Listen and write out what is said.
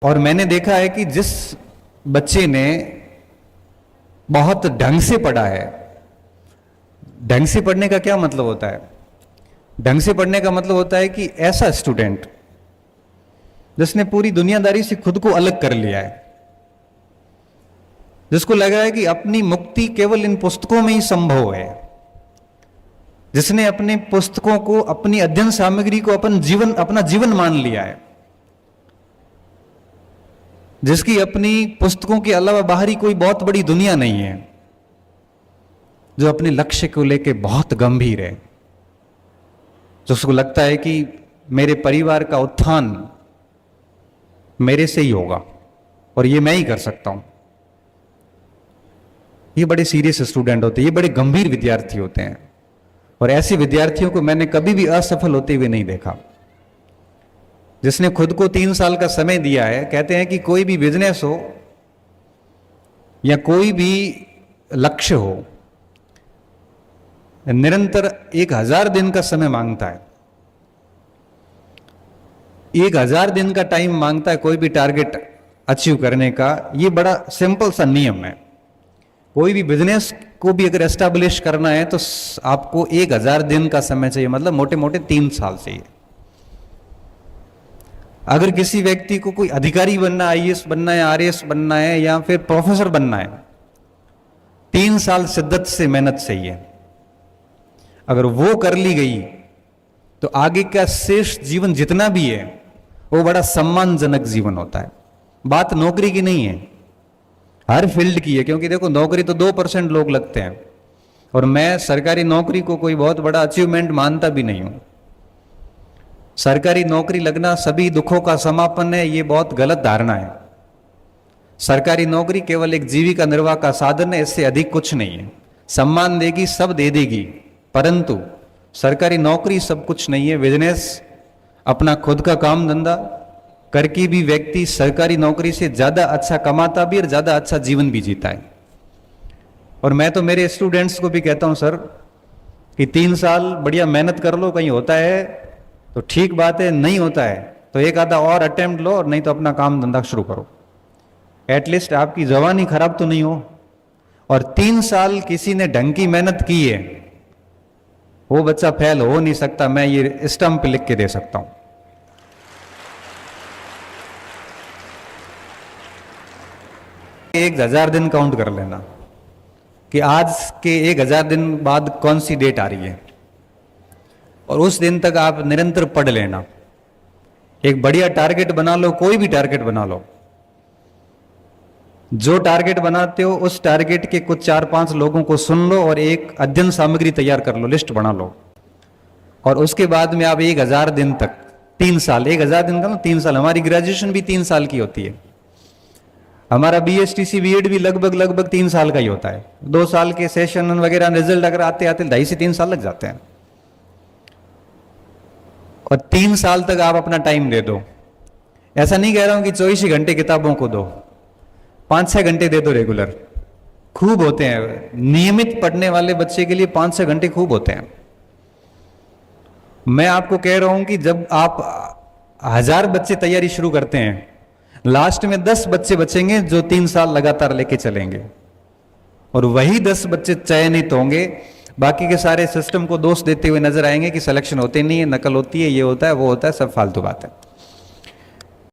और मैंने देखा है कि जिस बच्चे ने बहुत ढंग से पढ़ा है, ढंग से पढ़ने का क्या मतलब होता है? ढंग से पढ़ने का मतलब होता है कि ऐसा स्टूडेंट जिसने पूरी दुनियादारी से खुद को अलग कर लिया है, जिसको लगा है कि अपनी मुक्ति केवल इन पुस्तकों में ही संभव है, जिसने अपने पुस्तकों को, अपनी अध्ययन सामग्री को अपना जीवन मान लिया है, जिसकी अपनी पुस्तकों के अलावा बाहरी कोई बहुत बड़ी दुनिया नहीं है, जो अपने लक्ष्य को लेकर बहुत गंभीर है, जो उसको लगता है कि मेरे परिवार का उत्थान मेरे से ही होगा और ये मैं ही कर सकता हूं। ये बड़े सीरियस स्टूडेंट होते हैं, ये बड़े गंभीर विद्यार्थी होते हैं, और ऐसे विद्यार्थियों को मैंने कभी भी असफल होते हुए नहीं देखा। जिसने खुद को 3 साल का समय दिया है, कहते हैं कि कोई भी बिजनेस हो या कोई भी लक्ष्य हो, निरंतर 1000 दिन का समय मांगता है। 1000 दिन का टाइम मांगता है कोई भी टारगेट अचीव करने का। ये बड़ा सिंपल सा नियम है। कोई भी बिजनेस को भी अगर एस्टैब्लिश करना है तो आपको 1000 दिन का समय चाहिए, मतलब मोटे मोटे 3 साल चाहिए। अगर किसी व्यक्ति को कोई अधिकारी बनना, आईएएस बनना है, आरएएस बनना है या फिर प्रोफेसर बनना है, 3 साल शिद्दत से मेहनत चाहिए। अगर वो कर ली गई तो आगे का शेष जीवन जितना भी है वो बड़ा सम्मानजनक जीवन होता है। बात नौकरी की नहीं है, हर फील्ड की है, क्योंकि देखो नौकरी तो 2% लोग लगते हैं, और मैं सरकारी नौकरी को कोई बहुत बड़ा अचीवमेंट मानता भी नहीं हूं। सरकारी नौकरी लगना सभी दुखों का समापन है, ये बहुत गलत धारणा है। सरकारी नौकरी केवल एक जीविका निर्वाह का साधन है, इससे अधिक कुछ नहीं है। सम्मान देगी, सब दे देगी, परंतु सरकारी नौकरी सब कुछ नहीं है। बिजनेस, अपना खुद का काम धंधा करके भी व्यक्ति सरकारी नौकरी से ज्यादा अच्छा कमाता भी और ज्यादा अच्छा जीवन भी जीता है। और मैं तो मेरे स्टूडेंट्स को भी कहता हूं, सर कि 3 साल बढ़िया मेहनत कर लो, कहीं होता है तो ठीक बात है, नहीं होता है तो एक आधा और अटेम्प्ट लो, और नहीं तो अपना काम धंधा शुरू करो। एटलीस्ट आपकी जवानी खराब तो नहीं हो। और 3 साल किसी ने ढंग की मेहनत की है, वो बच्चा फेल हो नहीं सकता। मैं ये स्टंप पे लिख के दे सकता हूं। 1000 दिन काउंट कर लेना कि आज के 1000 दिन बाद कौन सी डेट आ रही है, और उस दिन तक आप निरंतर पढ़ लेना। एक बढ़िया टारगेट बना लो, कोई भी टारगेट बना लो। जो टारगेट बनाते हो उस टारगेट के कुछ 4-5 लोगों को सुन लो और एक अध्ययन सामग्री तैयार कर लो, लिस्ट बना लो, और उसके बाद में आप 1000 दिन तक, 3 साल, 1000 दिन का ना 3 साल। हमारी ग्रेजुएशन भी 3 साल की होती है, हमारा बीएसटीसी बीएड भी लगभग 3 साल का ही होता है। 2 साल के सेशन वगैरह रिजल्ट अगर आते आते 2.5 से 3 साल लग जाते हैं, और 3 साल तक आप अपना टाइम दे दो। ऐसा नहीं कह रहा हूं कि 24 घंटे किताबों को दो, 5-6 घंटे दे दो रेगुलर, खूब होते हैं। नियमित पढ़ने वाले बच्चे के लिए 5-6 घंटे खूब होते हैं। मैं आपको कह रहा हूं कि जब आप 1000 बच्चे तैयारी शुरू करते हैं, लास्ट में 10 बच्चे बचेंगे जो 3 साल लगातार लेके चलेंगे, और वही 10 बच्चे चयनित होंगे। बाकी के सारे सिस्टम को दोष देते हुए नजर आएंगे कि सिलेक्शन होते नहीं है, नकल होती है, ये होता है, वो होता है, सब फालतू बात है।